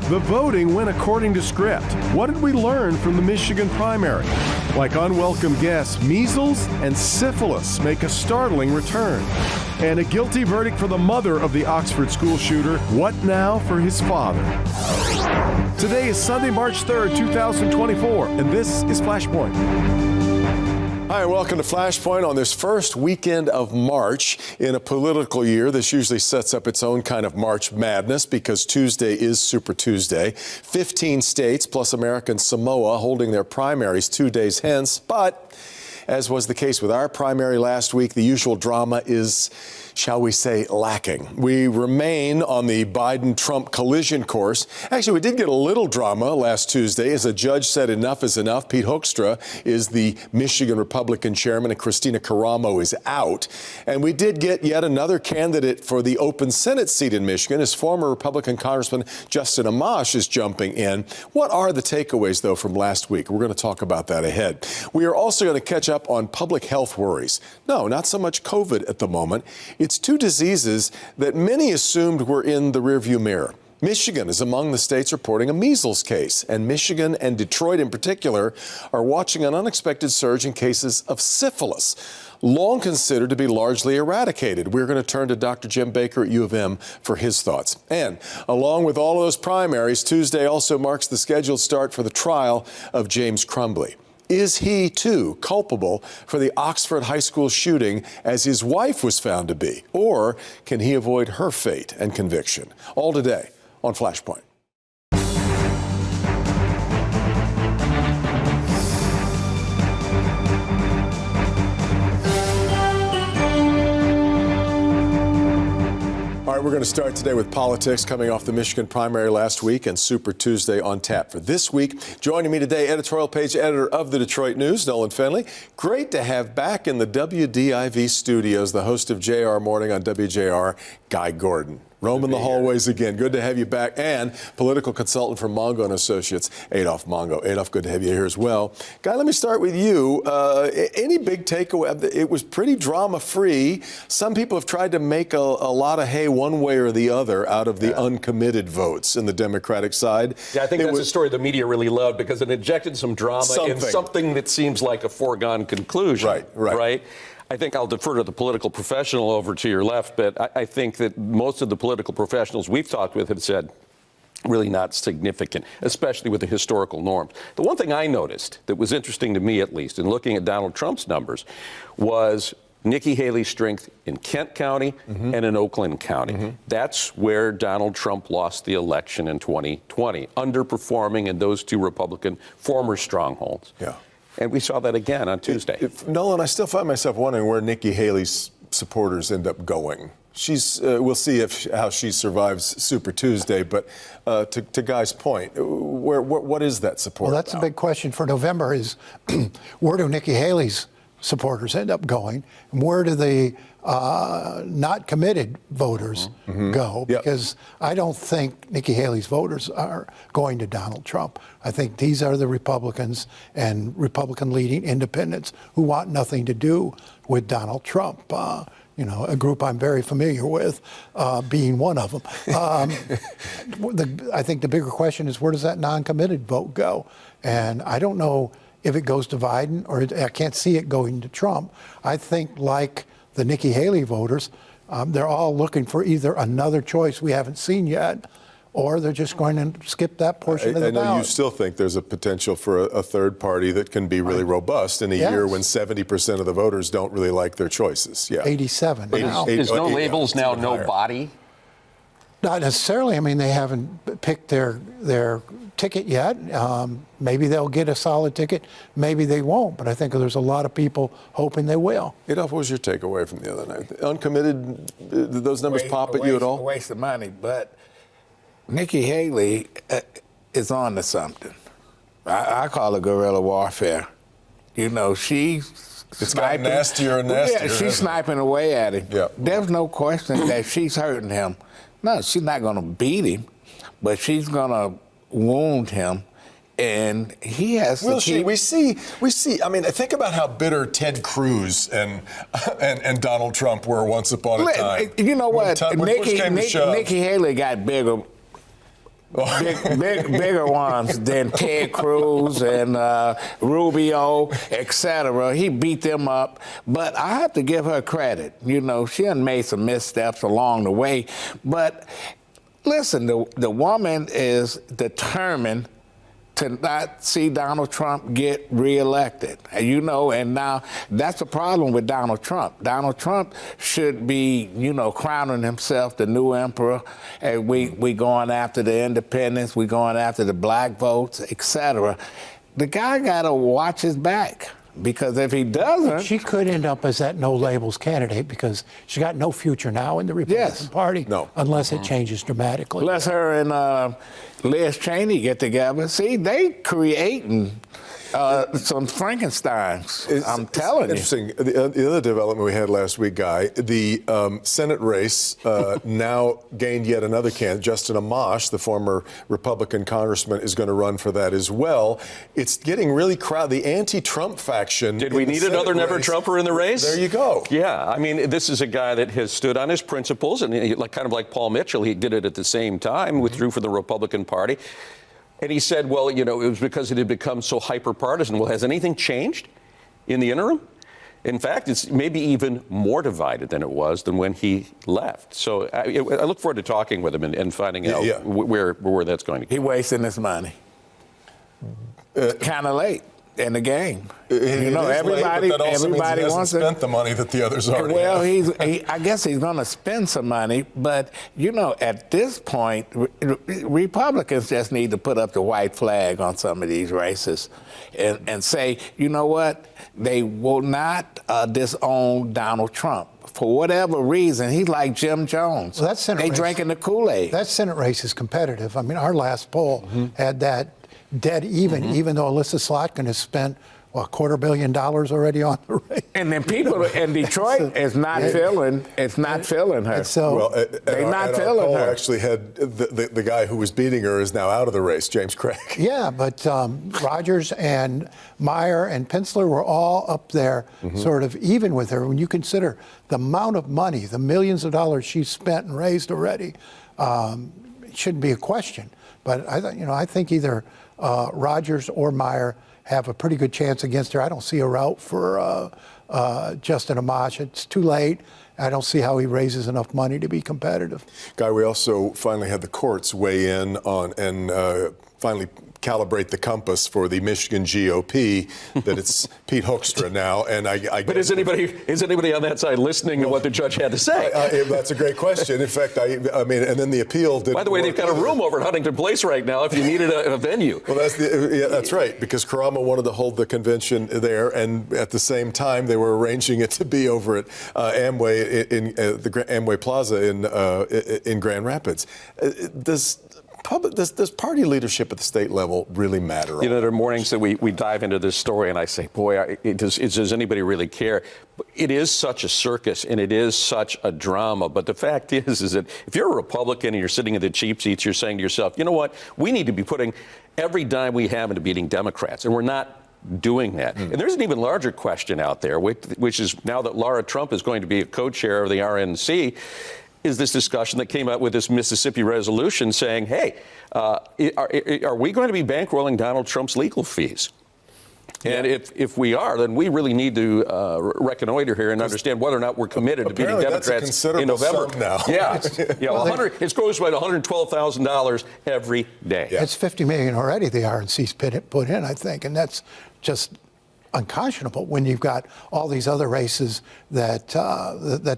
The voting went according to script. What did we learn from the Michigan primary? Like unwelcome guests, measles and syphilis make a startling return. And a guilty verdict for the mother of the Oxford school shooter. What now for his father? Today is Sunday, March 3rd, 2024, and this is Flashpoint. Hi, and welcome to Flashpoint on this first weekend of March. In a political year, this usually sets up its own kind of March madness because Tuesday is Super Tuesday. 15 states plus American Samoa holding their primaries 2 days hence. But as was the case with our primary last week, the usual drama is, shall we say, lacking. We remain on the Biden-Trump collision course. Actually, we did get a little drama last Tuesday as a judge said enough is enough. Pete Hoekstra is the Michigan Republican chairman and Christina Caramo is out. And we did get yet another candidate for the open Senate seat in Michigan as former Republican Congressman Justin Amash is jumping in. What are the takeaways, though, from last week? We're going to talk about that ahead. We are also going to catch up on public health worries. No, not so much COVID at the moment. It's two diseases that many assumed were in the rearview mirror. Michigan is among the states reporting a measles case, and Michigan and Detroit in particular are watching an unexpected surge in cases of syphilis, long considered to be largely eradicated. We're going to turn to Dr. Jim Baker at U of M for his thoughts. And along with all of those primaries, Tuesday also marks the scheduled start for the trial of James Crumbley. Is he, too, culpable for the Oxford high school shooting as his wife was found to be? Or can he avoid her fate and conviction? All today on Flashpoint. All right, we're going to start today with politics coming off the Michigan primary last week and Super Tuesday on tap for this week. Joining me today, editorial page editor of the Detroit News, Nolan Fenley. Great to have back in the WDIV studios the host of JR Morning on WJR, Guy Gordon. Roaming the hallways again. Good to have you back. And political consultant for Mongo and Associates, Adolph Mongo. Adolph, good to have you here as well. Guy, let me start with you. Any big takeaway? It was pretty drama-free. Some people have tried to make a lot of hay one way or the other out of the uncommitted votes in the Democratic side. Yeah, I think that's a story the media really loved because it injected some drama in something that seems like a foregone conclusion. Right? I think I'll defer to the political professional over to your left, but I think that most of the political professionals we've talked with have said really not significant, especially with the historical norms. The one thing I noticed that was interesting to me, at least, in looking at Donald Trump's numbers, was Nikki Haley's strength in Kent County and in Oakland County. That's where Donald Trump lost the election in 2020, underperforming in those two Republican former strongholds. Yeah. And we saw that again on Tuesday. Nolan, I still find myself wondering where Nikki Haley's supporters end up going. We'll see how she survives Super Tuesday. But to Guy's point, what is that support? Well, that's a big question for November is where do Nikki Haley's supporters end up going? And where do the not committed voters go? Because I don't think Nikki Haley's voters are going to Donald Trump. I think these are the Republicans and Republican-leading independents who want nothing to do with Donald Trump. A group I'm very familiar with, being one of them. I think the bigger question is where does that non-committed vote go? And I don't know if it goes to Biden or I can't see it going to Trump. I think like the Nikki Haley voters, they're all looking for either another choice we haven't seen yet, or they're just going to skip that portion of the ballot. I know you still think there's a potential for a third party that can be really robust in a year when 70% of the voters don't really like their choices. 87 now. Is no labels now no body? Not necessarily. I mean, they haven't picked their ticket yet. Maybe they'll get a solid ticket. Maybe they won't. But I think there's a lot of people hoping they will. Adolph, what was your takeaway from the other night? Uncommitted, did those numbers pop at you at all? A waste of money. But Nikki Haley is on to something. I call it guerrilla warfare. It's gotten nastier and nastier. Yeah, she's sniping away at him. Yeah. There's no question that she's hurting him. No, she's not going to beat him, but she's going to wound him, and he has to keep... We see. I mean, think about how bitter Ted Cruz and Donald Trump were once upon a time. You know what? Nikki Haley got bigger bigger ones than Ted Cruz and Rubio, etc. He beat them up, but I have to give her credit. You know, she had made some missteps along the way, but listen, the woman is determined to not see Donald Trump get reelected. You know, and now that's the problem with Donald Trump. Donald Trump should be, you know, crowning himself the new emperor, and we going after the independents, we going after the black votes, etc. The guy got to watch his back. Because if he doesn't... She could end up as that no-labels candidate because she got no future now in the Republican Party unless it changes dramatically. Unless her and Liz Cheney get together. See, they creating some Frankensteins. I'm telling you. Interesting. The other development we had last week, Guy, the Senate race now gained yet another candidate. Justin Amash, the former Republican congressman, is going to run for that as well. It's getting really crowded. The anti-Trump faction. Did we need another never-Trumper in the race? There you go. Yeah. I mean, this is a guy that has stood on his principles, and kind of like Paul Mitchell, he did it at the same time, withdrew for the Republican Party. And he said, well, you know, it was because it had become so hyper-partisan. Well, has anything changed in the interim? In fact, it's maybe even more divided than it was than when he left. So I look forward to talking with him and finding out where that's going to go. He wasting his money. Kind of late in the game. You know, everybody wants to spend the money that the others already have. Well, I guess he's going to spend some money, but you know, at this point, Republicans just need to put up the white flag on some of these races and say, you know what, they will not disown Donald Trump. For whatever reason, he's like Jim Jones. Well, they drinking the Kool-Aid. That Senate race is competitive. I mean, our last poll had that dead even though Alyssa Slotkin has spent $250 million already on the race. And then people in Detroit is not feeling. It's not feeling her. So they're not feeling her. Actually, had the guy who was beating her is now out of the race, James Craig. Yeah, but Rogers and Meyer and Peninsula were all up there, sort of even with her. When you consider the amount of money, the millions of dollars she's spent and raised already, it shouldn't be a question. But I think either Rogers or Meyer have a pretty good chance against her. I don't see a route for Justin Amash. It's too late. I don't see how he raises enough money to be competitive. Guy, we also finally had the courts weigh in on and finally calibrate the compass for the Michigan GOP, that it's Pete Hoekstra now. And but is anybody on that side listening to what the judge had to say? That's a great question. In fact, I mean, and then the appeal did. By the way, they've got a room over at Huntington Place right now if you needed a venue. Well, that's right, because Karama wanted to hold the convention there, and at the same time, they were arranging it to be over at Amway in the Amway Plaza in Grand Rapids. Does party leadership at the state level really matter? You know, there are mornings that we dive into this story and I say, boy, does anybody really care? It is such a circus and it is such a drama. But the fact is that if you're a Republican and you're sitting in the cheap seats, you're saying to yourself, you know what? We need to be putting every dime we have into beating Democrats. And we're not doing that. And there's an even larger question out there, which is now that Laura Trump is going to be a co-chair of the RNC, is this discussion that came out with this Mississippi resolution saying, hey, are we going to be bankrolling Donald Trump's legal fees? And if we are, then we really need to reconnoiter here and understand whether or not we're committed to beating Democrats in November. Now. Yeah, it grows by $112,000 every day. Yeah. It's $50 million already the RNC's put in, I think, and that's just unconscionable when you've got all these other races that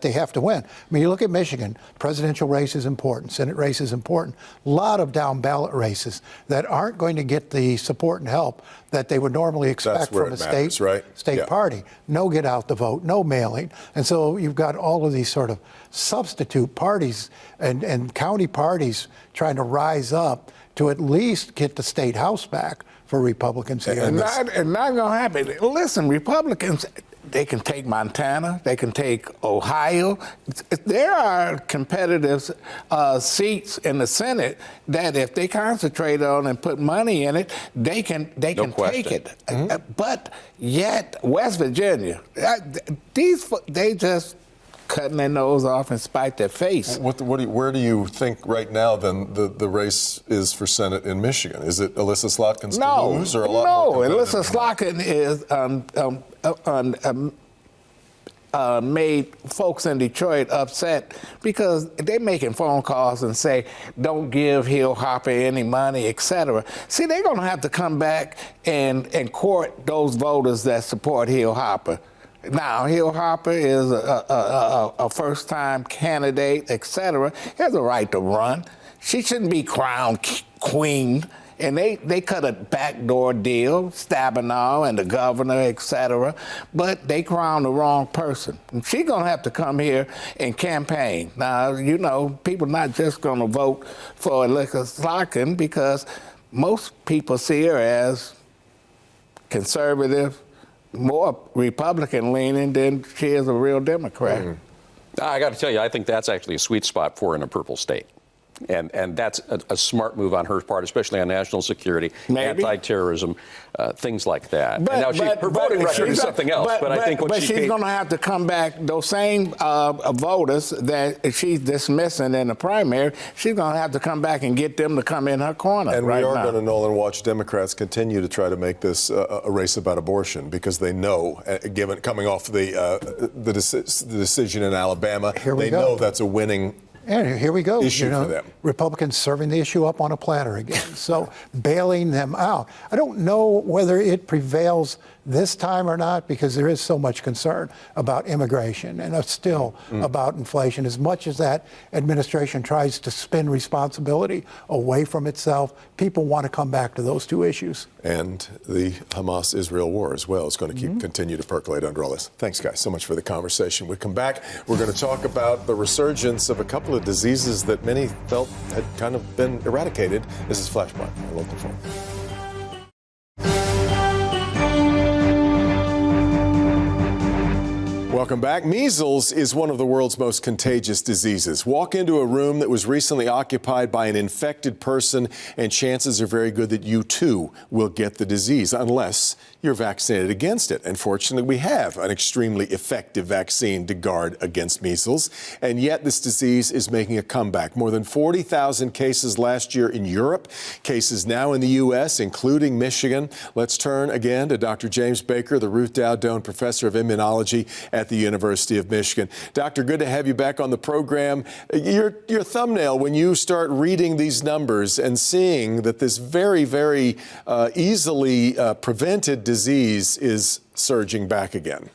they have to win. I mean, you look at Michigan, presidential race is important, Senate race is important, a lot of down ballot races that aren't going to get the support and help that they would normally expect from a state party. No get out the vote, no mailing. And so you've got all of these sort of substitute parties and county parties trying to rise up to at least get the state house back for Republicans here. And not going to happen. Listen, Republicans, they can take Montana, they can take Ohio. There are competitive seats in the Senate that if they concentrate on and put money in it, they can take it. But yet, West Virginia, they just cutting their nose off and spite their face. Where do you think right now then the race is for Senate in Michigan? Is it Alyssa Slotkin's to lose, or a lot more competitive? Alyssa Slotkin is made folks in Detroit upset because they're making phone calls and say, don't give Hill Hopper any money, etc. See, they're going to have to come back and court those voters that support Hill Hopper. Now, Hill Hopper is a first-time candidate, etc. He has a right to run. She shouldn't be crowned queen. And they cut a backdoor deal, Stabenow and the governor, etc. But they crowned the wrong person. And she's going to have to come here and campaign. Now, you know, people not just going to vote for Alyssa Slotkin because most people see her as conservative, more Republican-leaning than she is a real Democrat. I got to tell you, I think that's actually a sweet spot for her in a purple state. And that's a smart move on her part, especially on national security, anti-terrorism, things like that. But, and now her voting record is something else. But I think she's going to have to come back. Those same voters that she's dismissing in the primary, she's going to have to come back and get them to come in her corner. And we are going to, Nolan, watch Democrats continue to try to make this a race about abortion because they know, given coming off the decision in Alabama, they know that's a winning. And here we go. Issue for them. Republicans serving the issue up on a platter again. So bailing them out. I don't know whether it prevails this time or not because there is so much concern about immigration and still about inflation. As much as that administration tries to spin responsibility away from itself, people want to come back to those two issues. And the Hamas-Israel war as well is going to continue to percolate under all this. Thanks, guys, so much for the conversation. We come back, we're going to talk about the resurgence of a couple of diseases that many felt had kind of been eradicated. This is Flashpoint on Local 4. Welcome back. Measles is one of the world's most contagious diseases. Walk into a room that was recently occupied by an infected person, and chances are very good that you too will get the disease unless you're vaccinated against it. And fortunately, we have an extremely effective vaccine to guard against measles. And yet this disease is making a comeback. More than 40,000 cases last year in Europe, cases now in the U.S., including Michigan. Let's turn again to Dr. James Baker, the Ruth Dowdone Professor of Immunology at the University of Michigan. Doctor, good to have you back on the program. Your thumbnail, when you start reading these numbers and seeing that this very, very easily prevented disease is surging back again.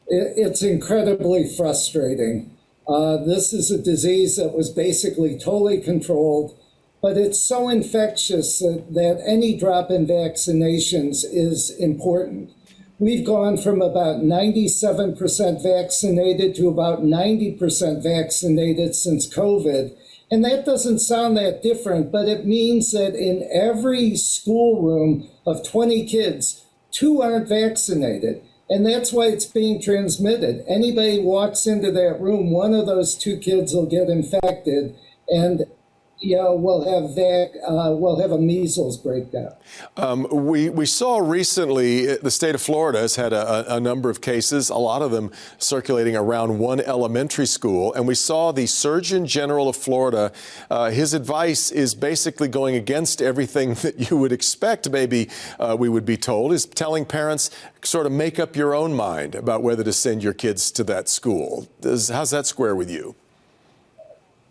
It's incredibly frustrating. This is a disease that was basically totally controlled, but it's so infectious that any drop in vaccinations is important. We've gone from about 97% vaccinated to about 90% vaccinated since COVID. And that doesn't sound that different, but it means that in every schoolroom of 20 kids, 2 aren't vaccinated. And that's why it's being transmitted. Anybody walks into that room, one of those 2 kids will get infected, and we'll have a measles breakdown. We saw recently the state of Florida has had a number of cases, a lot of them circulating around one elementary school. And we saw the Surgeon General of Florida, his advice is basically going against everything that you would expect, maybe we would be told, is telling parents sort of make up your own mind about whether to send your kids to that school. How's that square with you?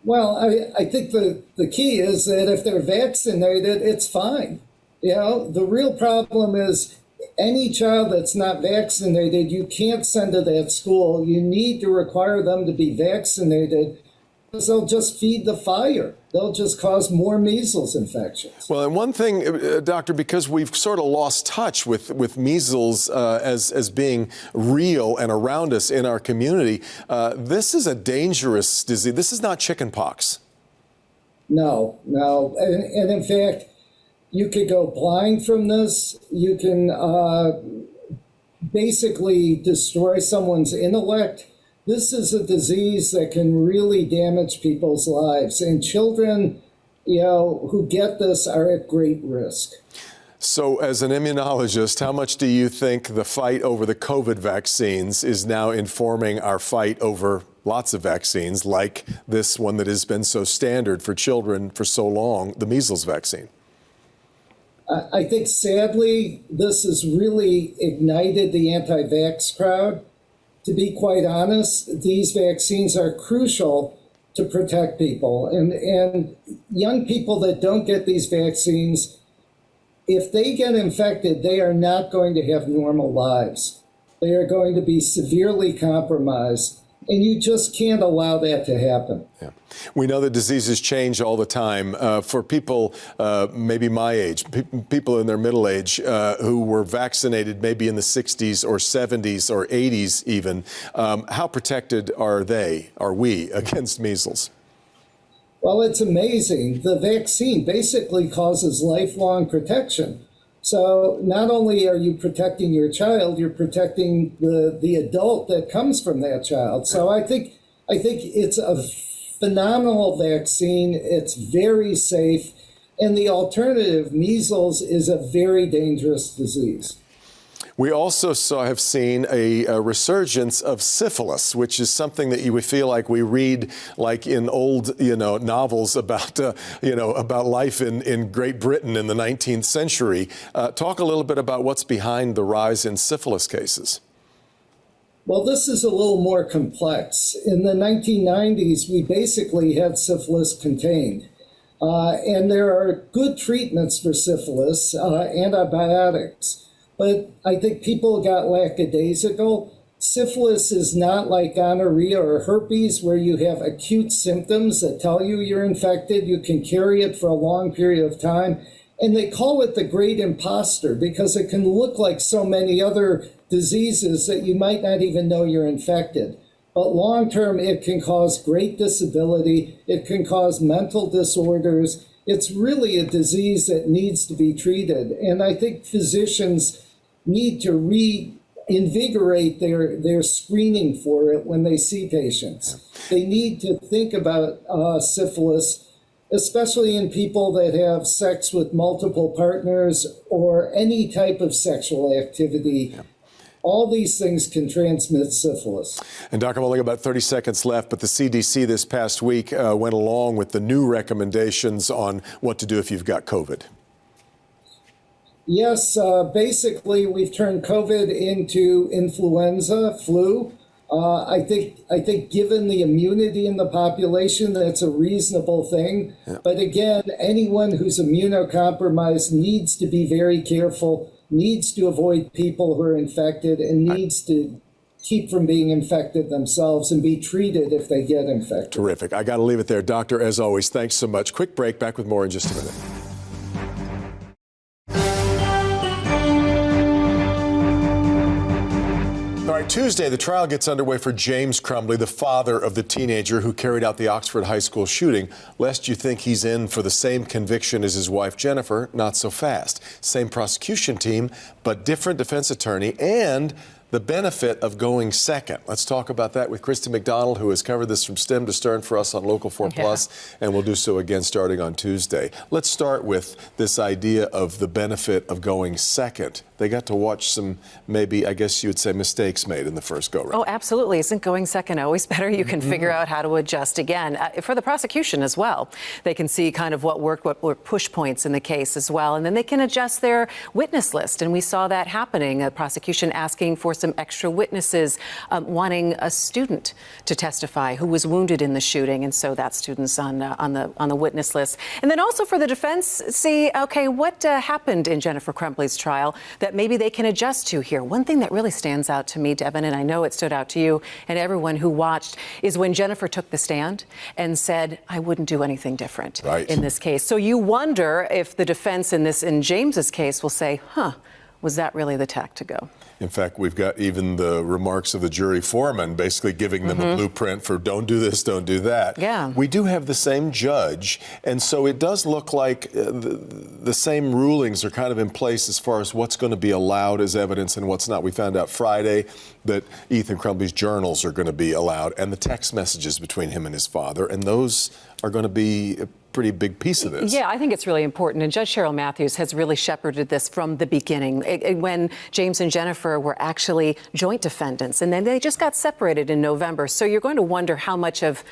Well, I think the key is that if they're vaccinated, it's fine. The real problem is any child that's not vaccinated, you can't send to that school. You need to require them to be vaccinated because they'll just feed the fire. They'll just cause more measles infections. Well, and one thing, Doctor, because we've sort of lost touch with measles as being real and around us in our community, this is a dangerous disease. This is not chicken pox. No. And in fact, you could go blind from this. You can basically destroy someone's intellect. This is a disease that can really damage people's lives, and children, who get this are at great risk. So as an immunologist, how much do you think the fight over the COVID vaccines is now informing our fight over lots of vaccines, like this one that has been so standard for children for so long, the measles vaccine? I think, sadly, this has really ignited the anti-vax crowd. To be quite honest, these vaccines are crucial to protect people. And young people that don't get these vaccines, if they get infected, they are not going to have normal lives. They are going to be severely compromised. And you just can't allow that to happen. Yeah. We know that diseases change all the time. For people maybe my age, people in their middle age who were vaccinated maybe in the 60s or 70s or 80s even, how protected are we against measles? Well, it's amazing. The vaccine basically causes lifelong protection. So not only are you protecting your child, you're protecting the adult that comes from that child. So I think it's a phenomenal vaccine. It's very safe. And the alternative, measles, is a very dangerous disease. We also have seen a resurgence of syphilis, which is something that you would feel like we read like in old, novels about, about life in Great Britain in the 19th century. Talk a little bit about what's behind the rise in syphilis cases. Well, this is a little more complex. In the 1990s, we basically had syphilis contained. And there are good treatments for syphilis, antibiotics. But I think people got lackadaisical. Syphilis is not like gonorrhea or herpes, where you have acute symptoms that tell you you're infected. You can carry it for a long period of time. And they call it the great imposter because it can look like so many other diseases that you might not even know you're infected. But long term, it can cause great disability. It can cause mental disorders. It's really a disease that needs to be treated. And I think physicians need to reinvigorate their screening for it when they see patients. They need to think about syphilis, especially in people that have sex with multiple partners or any type of sexual activity. Yeah. All these things can transmit syphilis. And Doc, I've only got about 30 seconds left, but the CDC this past week went along with the new recommendations on what to do if you've got COVID. Yes, basically we've turned COVID into influenza, flu. I think given the immunity in the population, that's a reasonable thing. Yeah. But again, anyone who's immunocompromised needs to be very careful, needs to avoid people who are infected, and needs to keep from being infected themselves and be treated if they get infected. Terrific. I got to leave it there. Doctor, as always, thanks so much. Quick break. Back with more in just a minute. All right, Tuesday, the trial gets underway for James Crumbley, the father of the teenager who carried out the Oxford High School shooting. Lest you think he's in for the same conviction as his wife, Jennifer, not so fast. Same prosecution team, but different defense attorney and the benefit of going second. Let's talk about that with Christy McDonald, who has covered this from stem to stern for us on Local 4 Plus, and will do so again starting on Tuesday. Let's start with this idea of the benefit of going second. They got to watch some, maybe, I guess you would say, mistakes made in the first go-round. Oh, absolutely. Isn't going second always better? You can figure out how to adjust again. For the prosecution as well, they can see kind of what worked, what were push points in the case as well, and then they can adjust their witness list. And we saw that happening. A prosecution asking for some extra witnesses, wanting a student to testify who was wounded in the shooting, and so that student's on the witness list. And then also for the defense, see, okay, what happened in Jennifer Crumbley's trial that maybe they can adjust to here. One thing that really stands out to me, Devin, and I know it stood out to you and everyone who watched, is when Jennifer took the stand and said, I wouldn't do anything different in this case. So you wonder if the defense in James's case will say, was that really the tack to go? In fact, we've got even the remarks of the jury foreman basically giving them a blueprint for don't do this, don't do that. Yeah. We do have the same judge, and so it does look like the same rulings are kind of in place as far as what's going to be allowed as evidence and what's not. We found out Friday that Ethan Crumbley's journals are going to be allowed and the text messages between him and his father, and those are going to be pretty big piece of this. Yeah, I think it's really important. And Judge Cheryl Matthews has really shepherded this from the beginning, when James and Jennifer were actually joint defendants. And then they just got separated in November. So you're going to wonder how much of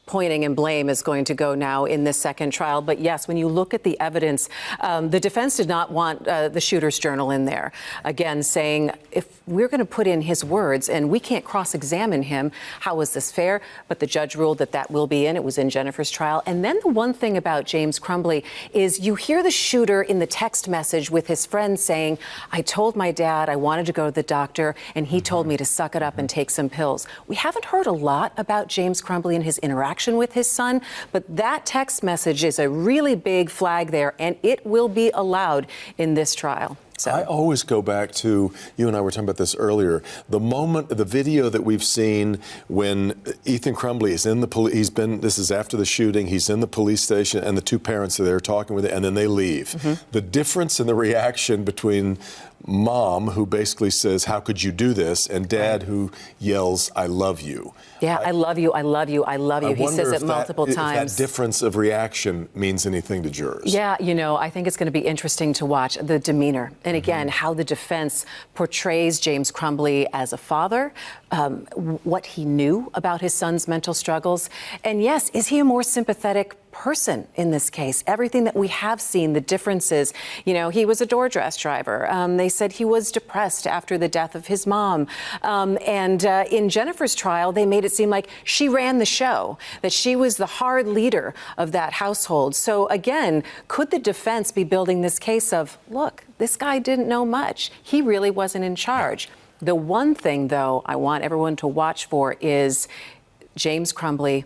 pointing and blame is going to go now in this second trial. But yes, when you look at the evidence, the defense did not want the shooter's journal in there. Again, saying, if we're going to put in his words and we can't cross-examine him, how is this fair? But the judge ruled that that will be in. It was in Jennifer's trial. And then the one thing about James Crumbley is you hear the shooter in the text message with his friend saying, I told my dad I wanted to go to the doctor, and he told me to suck it up and take some pills. We haven't heard a lot about James Crumbley and his interaction with his son, but that text message is a really big flag there, and it will be allowed in this trial. So. I always go back to, you and I were talking about this earlier, the video that we've seen when Ethan Crumbley is in the police, this is after the shooting, he's in the police station and the two parents are there talking with it, and then they leave. Mm-hmm. The difference in the reaction between mom, who basically says, how could you do this, and dad, who yells, I love you. Yeah, I love you, I love you, I love you. He says it multiple times. If that difference of reaction means anything to jurors. Yeah, I think it's going to be interesting to watch the demeanor. And again, how the defense portrays James Crumbley as a father, what he knew about his son's mental struggles. And yes, is he a more sympathetic person in this case? Everything that we have seen, the differences, he was a DoorDash driver. They said he was depressed after the death of his mom. And in Jennifer's trial, they made it seem like she ran the show, that she was the hard leader of that household. So again, could the defense be building this case of, look, this guy didn't know much. He really wasn't in charge. The one thing, though, I want everyone to watch for is James Crumbley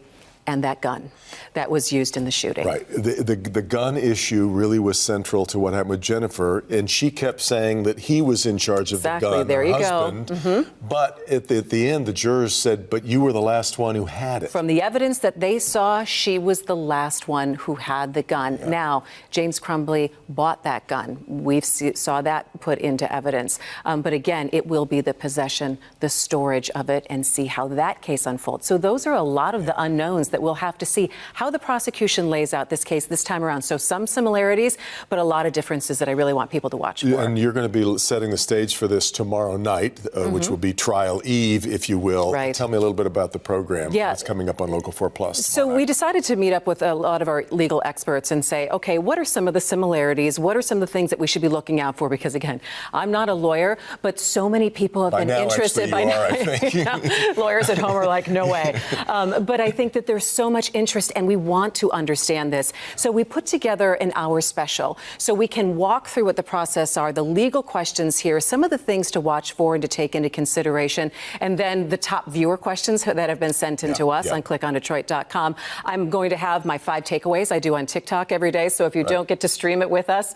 and that gun that was used in the shooting. Right. The gun issue really was central to what happened with Jennifer, and she kept saying that he was in charge of the gun, there her you husband. Go. Mm-hmm. But at the end, the jurors said, but you were the last one who had it. From the evidence that they saw, she was the last one who had the gun. Yeah. Now, James Crumbley bought that gun. We saw that put into evidence. But again, it will be the possession, the storage of it, and see how that case unfolds. So those are a lot of the unknowns that we'll have to see how the prosecution lays out this case this time around. So some similarities, but a lot of differences that I really want people to watch for. And you're going to be setting the stage for this tomorrow night, which will be trial eve, if you will. Right. Tell me a little bit about the program that's coming up on Local 4 Plus. So we decided to meet up with a lot of our legal experts and say, okay, what are some of the similarities? What are some of the things that we should be looking out for? Because again, I'm not a lawyer, but so many people have been interested. By now, I think. Lawyers at home are like, no way. But I think that there's so much interest, and we want to understand this. So we put together an hour special so we can walk through what the process are, the legal questions here, some of the things to watch for and to take into consideration, and then the top viewer questions that have been sent in to us on clickondetroit.com. I'm going to have my 5 takeaways I do on TikTok every day. So if you don't get to stream it with us,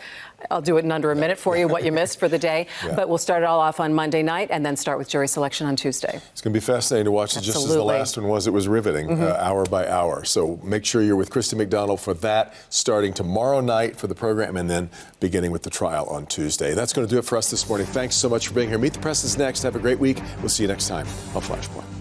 I'll do it in under a minute for you, what you missed for the day. But we'll start it all off on Monday night and then start with jury selection on Tuesday. It's going to be fascinating to watch. Just as the last one was. It was riveting, hour by hour. So make sure you're with Christy McDonald for that, starting tomorrow night for the program and then beginning with the trial on Tuesday. That's going to do it for us this morning. Thanks so much for being here. Meet the Press is next. Have a great week. We'll see you next time on Flashpoint.